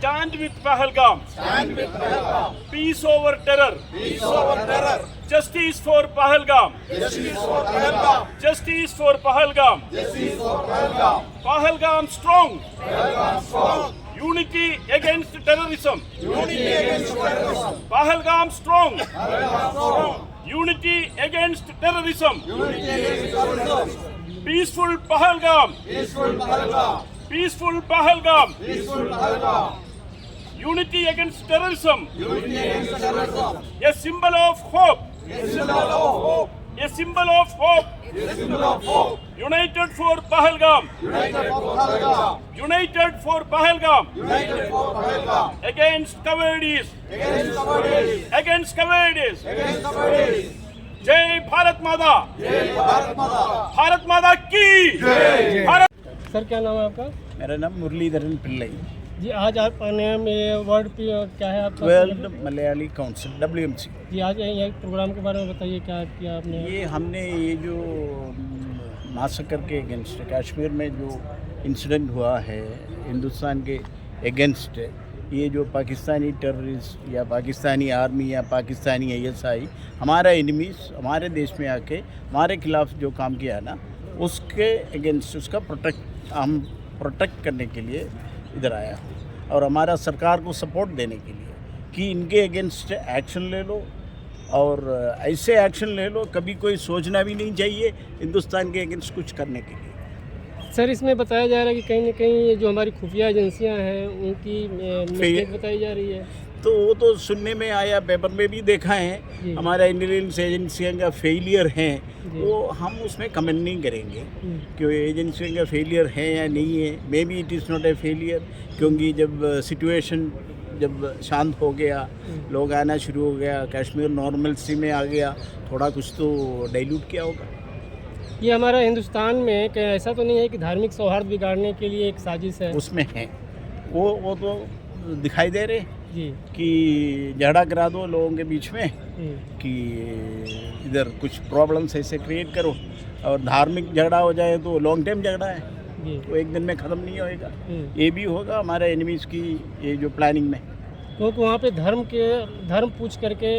Stand with Pahalgam. Stand with Pahalgam. Peace over terror. Peace over terror. Justice for Pahalgam. Justice for Pahalgam. Justice for Pahalgam. Justice for Pahalgam. Pahalgam strong. Pahalgam strong. Unity against terrorism. Unity against terrorism. Pahalgam strong. Pahalgam strong. Unity against terrorism. Unity against terrorism. Peaceful Pahalgam. Peaceful Pahalgam. Peaceful Pahalgam. Peaceful Pahalgam. Unity against terrorism. Unity against terrorism. A symbol of hope. A symbol of hope. A symbol of hope. A symbol of hope. United for Pahalgam. United for Pahalgam. United for Pahalgam. United for Pahalgam. Against cowardice. Against cowardice. Against cowardice. Against cowardice. जय भारत माता. जय भारत माता. भारत माता की जय. Bharat. Sir क्या नाम है आपका? मेरा नाम मुरलीधरन पिल्लई. जी आज आप में वर्ड क्या है आपका? World Malayali council WMC. जी आज ये प्रोग्राम के बारे में बताइए, क्या किया आपने? ये हमने ये जो मासकर के अगेंस्ट कश्मीर में जो इंसिडेंट हुआ है हिंदुस्तान के अगेंस्ट, ये जो पाकिस्तानी टेररिस्ट या पाकिस्तानी आर्मी या पाकिस्तानी ISI हमारा एनिमीज हमारे देश में आके हमारे खिलाफ जो काम किया ना, उसके अगेंस्ट उसका हम प्रोटेक्ट करने के लिए इधर आया हूँ और हमारा सरकार को सपोर्ट देने के लिए कि इनके अगेंस्ट एक्शन ले लो और ऐसे एक्शन ले लो कभी कोई सोचना भी नहीं चाहिए हिंदुस्तान के अगेंस्ट कुछ करने के लिए. सर इसमें बताया जा रहा है कि कहीं ना कहीं ये जो हमारी खुफिया एजेंसियां हैं उनकी मिस्टेक बताई जा रही है. तो वो तो सुनने में आया, पेपर में भी देखा है, हमारा इंटेलिजेंस एजेंसियों का फेलियर है, वो हम उसमें कमेंट नहीं करेंगे कि एजेंसियों का फेलियर है या नहीं है. May be it is not a failure, क्योंकि जब सिचुएशन जब शांत हो गया, लोग आना शुरू हो गया, कश्मीर नॉर्मलसी में आ गया, थोड़ा कुछ तो डाइल्यूट किया होगा. ये हमारा हिंदुस्तान में कहीं ऐसा तो नहीं है कि धार्मिक सौहार्द बिगाड़ने के लिए एक साजिश है? उसमें है वो तो दिखाई दे रहे जी कि झगड़ा करा दो लोगों के बीच में कि इधर कुछ प्रॉब्लम्स ऐसे क्रिएट करो और धार्मिक झगड़ा हो जाए तो लॉन्ग टाइम झगड़ा है, वो एक दिन में ख़त्म नहीं होएगा. ये भी होगा हमारे एनिमीज़ की ये जो प्लानिंग में. क्योंकि वहाँ पे धर्म पूछ करके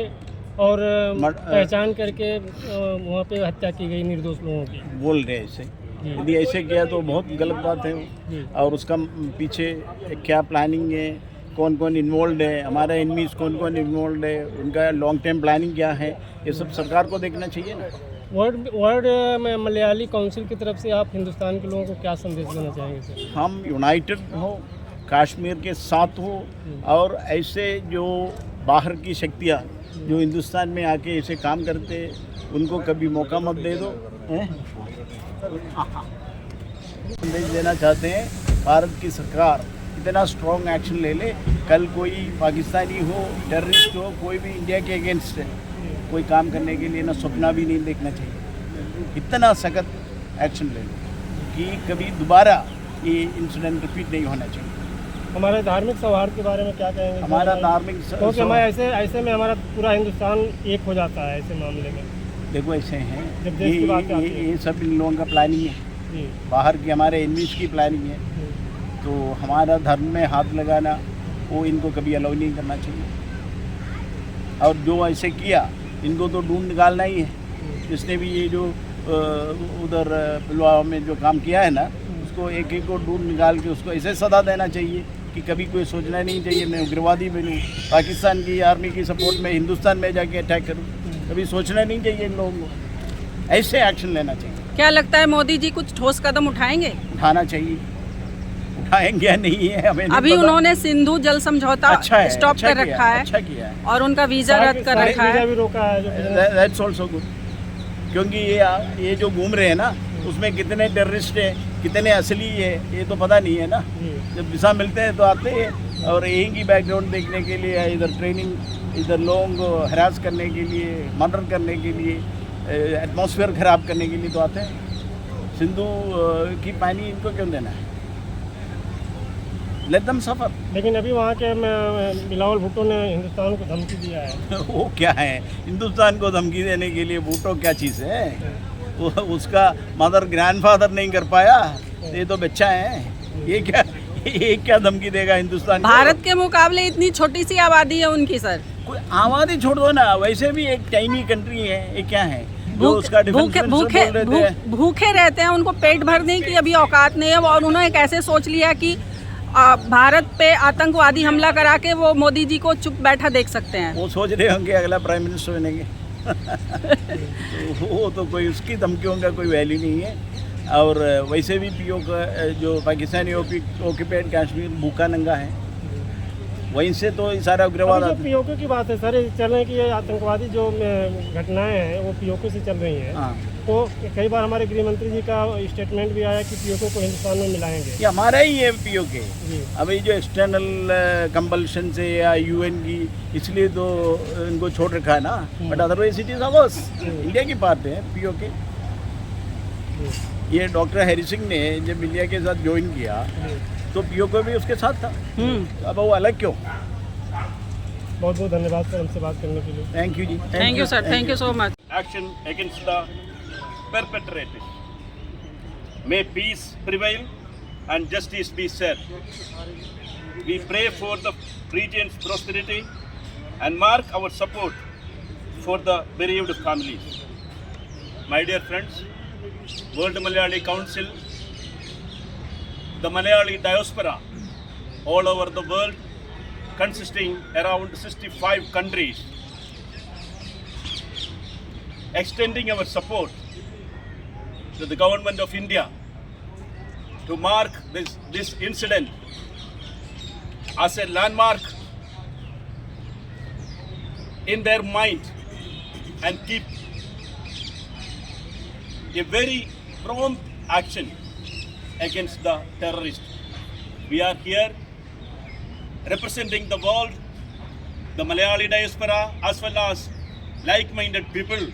और पहचान करके वहाँ पे हत्या की गई निर्दोष लोगों की. बोल रहे हैं ऐसे, यदि ऐसे किया तो बहुत गलत बात है. और उसका पीछे क्या प्लानिंग है, कौन कौन इन्वॉल्व है, हमारा एनिमीज़ कौन कौन इन्वॉल्व है, उनका लॉन्ग टर्म प्लानिंग क्या है, ये सब सरकार को देखना चाहिए ना. वर्ल्ड में मलयाली काउंसिल की तरफ से आप हिंदुस्तान के लोगों को क्या संदेश देना चाहेंगे सर? हम यूनाइटेड हो, कश्मीर के साथ हो और ऐसे जो बाहर की शक्तियाँ जो हिंदुस्तान में आके ऐसे काम करते उनको कभी मौका मत दे दो. संदेश देना चाहते हैं भारत की सरकार इतना स्ट्रॉन्ग एक्शन ले ले. कल कोई पाकिस्तानी हो, टेररिस्ट हो, कोई भी इंडिया के अगेंस्ट है, कोई काम करने के लिए ना सपना भी नहीं देखना चाहिए. इतना सख्त एक्शन ले लो कि कभी दोबारा ये इंसिडेंट रिपीट नहीं होना चाहिए. हमारे धार्मिक सौहार्द के बारे में क्या कहेंगे? हमारा धार्मिक क्योंकि हमारे ऐसे में हमारा पूरा हिंदुस्तान एक हो जाता है ऐसे मामले में. देखो ऐसे हैं, जब देश की बात आती है ये सब इन लोगों का प्लानिंग है, बाहर की हमारे एनिमीज़ की प्लानिंग है. तो हमारा धर्म में हाथ लगाना वो इनको कभी अलाउ नहीं करना चाहिए. और जो ऐसे किया इनको तो ढूंढ निकालना ही है. जिसने भी ये जो उधर पुलवामा में जो काम किया है ना, उसको एक एक को ढूंढ निकाल के उसको ऐसे सजा देना चाहिए कि कभी कोई सोचना नहीं चाहिए मैं उग्रवादी बनूँ, पाकिस्तान की आर्मी की सपोर्ट में हिंदुस्तान में जाके अटैक करूँ. कभी सोचना नहीं चाहिए इन लोगों को, ऐसे एक्शन लेना चाहिए. क्या लगता है मोदी जी कुछ ठोस कदम उठाएंगे? उठाना चाहिए. उठाएंगे या नहीं है हमें अभी नहीं उन्होंने सिंधु जल समझौता स्टॉप कर रखा है. अच्छा किया है. और उनका वीजा रद्द कर रखा है. भी रोका है दैट्स आल्सो गुड, क्योंकि ये जो घूम रहे हैं ना उसमें कितने टेररिस्ट हैं, कितने असली है, ये तो पता नहीं है ना. जब वीज़ा मिलते हैं तो आते हैं और यहीं की बैकग्राउंड देखने के लिए, इधर ट्रेनिंग, इधर लोगों को हरास करने के लिए, मर्डर करने के लिए, एटमॉस्फेयर ख़राब करने के लिए तो आते हैं. सिंधु की पानी इनको क्यों देना है? लेट देम सफर. लेकिन अभी वहाँ के बिलावल भुट्टो ने हिंदुस्तान को धमकी दिया है. वो क्या है, हिंदुस्तान को धमकी देने के लिए भुट्टो क्या चीज़ है? वो उसका मदर ग्रैंडफादर नहीं कर पाया, ये तो बच्चा है. ये ये क्या धमकी देगा हिंदुस्तान को? भारत के मुकाबले इतनी छोटी सी आबादी है उनकी सर। कोई आबादी छोड़ दो ना, वैसे भी एक टाइनी कंट्री है, ये क्या है जो उसका भूखे भूखे भूखे रहते हैं, उनको पेट भरने की अभी औकात नहीं है। और उन्होंने कैसे सोच लिया कि भारत पे आतंकवादी हमला करा के वो मोदी जी को चुप बैठा देख सकते हैं। वो सोच रहे होंगे अगला प्राइम मिनिस्टर बनेंगे। वो तो कोई उसकी धमकियों का कोई वैल्यू नहीं है। और वैसे भी पीओ का जो पाकिस्तानी ऑक्यूपाइड कश्मीर भूखा नंगा है, वहीं से तो सारा उग्रवाद जो पीओके की बात है सर, चल रहे हैं कि ये आतंकवादी जो घटनाएं हैं वो पीओके से चल रही हैं। हाँ। तो कई बार हमारे गृह मंत्री जी का स्टेटमेंट भी आया कि पीओके को हिंदुस्तान में मिलाएंगे। ये हमारा ही है पीओके। जी। अभी जो एक्सटर्नल कंपल्शन से या यूएन की, इसलिए तो इनको छोड़ रखा है ना, but otherwise it is ours. India की पार्ट है पीओके। ये डॉक्टर हैरी सिंह ने जब इंडिया के साथ ज्वाइन किया तो पीओके भी उसके साथ था। अब वो अलग क्यों? बहुत बहुत धन्यवाद सर हमसे बात करने के लिए। Thank you ji. Thank you sir, thank you so much. Action against the perpetrators. May peace prevail and justice be served. We pray for the region's prosperity and mark our support for the bereaved families. My dear friends, World Malayali Council, the Malayali diaspora all over the world, consisting around 65 countries, extending our support to the government of India to mark this incident as a landmark in their mind and keep a very prompt action against the terrorists. We are here representing the world, the Malayali diaspora, as well as like-minded people,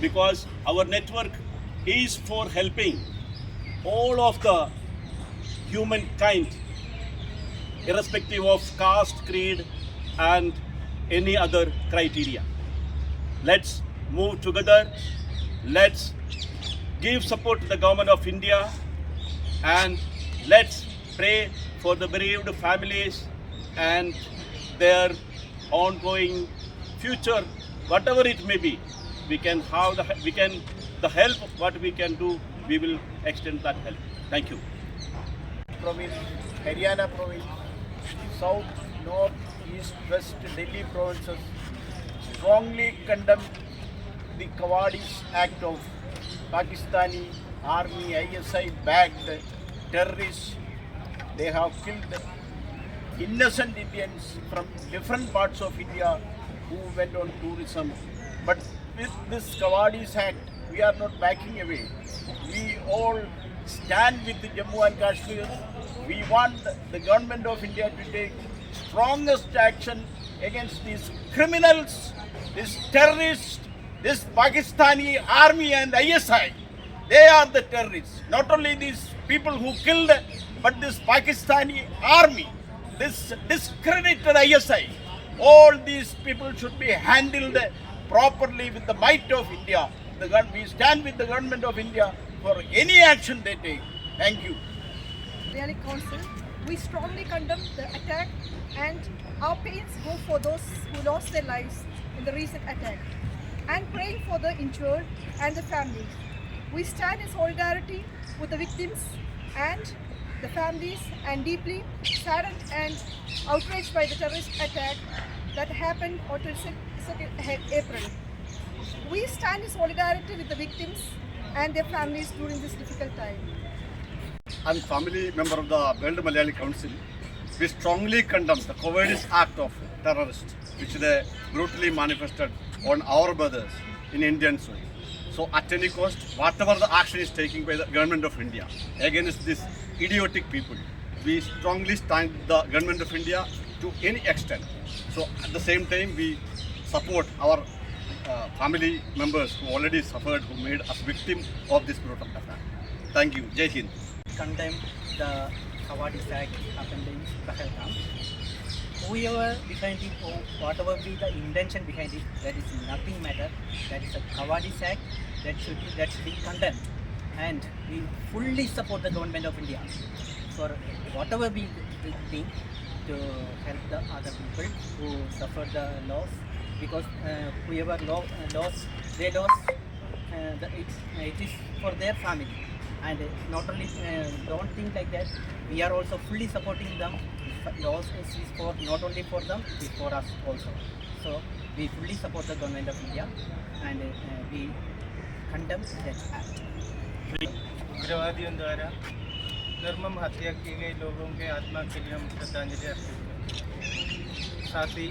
because our network is for helping all of the humankind, irrespective of caste, creed, and any other criteria. Let's move together. Let's give support to the government of India, and let's pray for the bereaved families and their ongoing future, whatever it may be. We can have the help what we can do, we will extend that help. Thank you. Province, Haryana province, South, North, East, West, Delhi provinces strongly condemn the cowardice act of Pakistani army, ISI backed terrorists. They have killed innocent Indians from different parts of India who went on tourism. But with this cowardice act, we are not backing away. We all stand with the Jammu and Kashmir. We want the government of India to take strongest action against these criminals, these terrorists, this Pakistani army and ISI. They are the terrorists. Not only these people who killed, but this Pakistani army, this discredited ISI. All these people should be handled properly with the might of India. We stand with the government of India for any action they take. Thank you. Malayali Council, we strongly condemn the attack, and our pains go for those who lost their lives in the recent attack, and praying for the injured and the families. We stand in solidarity with the victims and the families, and deeply saddened and outraged by the terrorist attack that happened on 22nd April. We stand in solidarity with the victims and their families during this difficult time. I'm family member of the World Malayali Council. We strongly condemn the cowardice act of terrorists which they brutally manifested on our brothers in Indian soil. So at any cost, whatever the action is taken by the government of India against these idiotic people, we strongly stand with the government of India to any extent. So at the same time, we support our family members who already suffered, who made us victim of this brutal attack. Thank you. Jai Hind. Condemn the cowardice act happened in Pahalgam. Whoever behind it or whatever be the intention behind it, that is nothing matter. That is a cowardice act that should be condemned, and we fully support the government of India for whatever be thing to help the other people who suffer the loss, because whoever lost, they lost, it is for their family. And not only don't think like that, we are also fully supporting them. Loss is for not only for them, it's for us also. So we fully support the government of India, and we condemn that act. उग्रवादियों द्वारा निर्मम हत्या की गई लोगों के आत्मा के लिए हम श्रद्धांजलि अर्पित करते हैं। साथ ही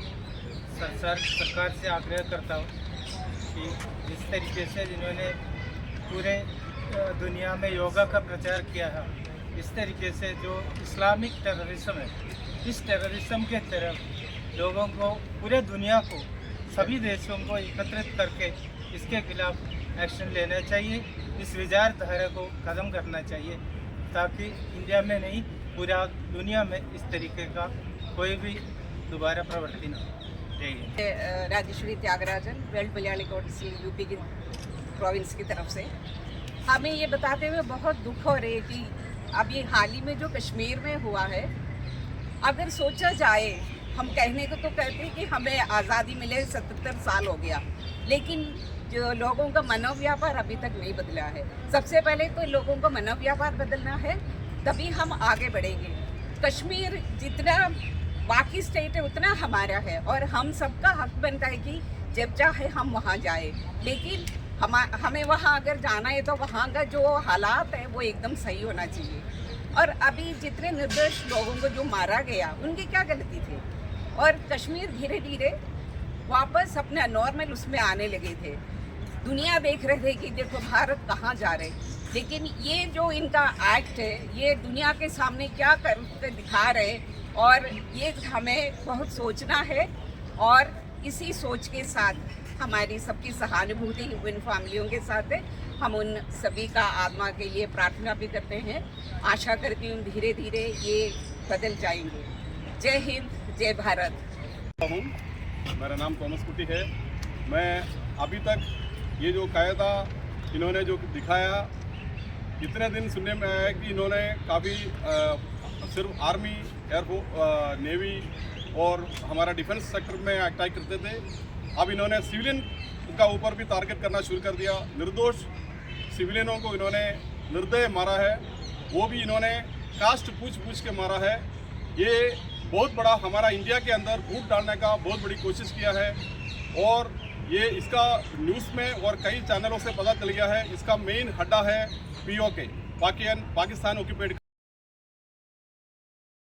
सरकार से आग्रह करता हूँ कि जिस तरीके से जिन्होंने पूरे दुनिया में योगा का प्रचार किया है, इस तरीके से जो इस्लामिक टेररिज्म है, इस टेररिज्म के तरफ लोगों को, पूरे दुनिया को, सभी देशों को एकत्रित करके इसके खिलाफ एक्शन लेना चाहिए। इस विचारधारा को ख़त्म करना चाहिए, ताकि इंडिया में नहीं, पूरा दुनिया में इस तरीके का कोई भी दोबारा प्रवृत्ति न हो। जय हिंद। Rajeshwari Thyagarajan, world Malayali council UP की प्रोविंस की तरफ से हमें ये बताते हुए बहुत दुख हो रही है कि अब ये हाल ही में जो कश्मीर में हुआ है, अगर सोचा जाए, हम कहने को तो कहते हैं कि हमें आज़ादी मिले 77 साल हो गया, लेकिन जो लोगों का मनोव्यापार अभी तक नहीं बदला है। सबसे पहले तो लोगों का मनोव्यापार बदलना है, तभी हम आगे बढ़ेंगे। कश्मीर जितना बाकी स्टेट है उतना हमारा है, और हम सबका हक बनता है कि जब चाहे हम वहाँ जाए, लेकिन हमें वहाँ अगर जाना है तो वहाँ का जो हालात है वो एकदम सही होना चाहिए। और अभी जितने निर्दोष लोगों को जो मारा गया, उनकी क्या गलती थी? और कश्मीर धीरे धीरे वापस अपना नॉर्मल उसमें आने लगे थे। दुनिया देख रहे थे कि देखो भारत कहाँ जा रहे, लेकिन ये जो इनका एक्ट है, ये दुनिया के सामने क्या करके दिखा रहे, और ये हमें बहुत सोचना है। और इसी सोच के साथ हमारी सबकी सहानुभूति उन फैमिलियों के साथ है। हम उन सभी का आत्मा के लिए प्रार्थना भी करते हैं। आशा करती हूँ धीरे धीरे ये बदल जाएंगे। जय हिंद, जय भारत। मेरा नाम थॉमस कुटी है। मैं अभी तक ये जो कायदा इन्होंने जो दिखाया, इतने दिन सुनने में आया कि इन्होंने काफ़ी सिर्फ आर्मी, एयरफोर्स, नेवी और हमारा डिफेंस सेक्टर में अटैक करते थे। अब इन्होंने सिविलियन का ऊपर भी टारगेट करना शुरू कर दिया। निर्दोष सिविलियनों को इन्होंने निर्दय मारा है, वो भी इन्होंने कास्ट पूछ के मारा है। ये बहुत बड़ा हमारा इंडिया के अंदर फूट डालने का बहुत बड़ी कोशिश किया है, और ये इसका न्यूज़ में और कई चैनलों से पता चल गया है। इसका मेन हड्डा है POK, पाकिस्तान ऑक्यूपाइड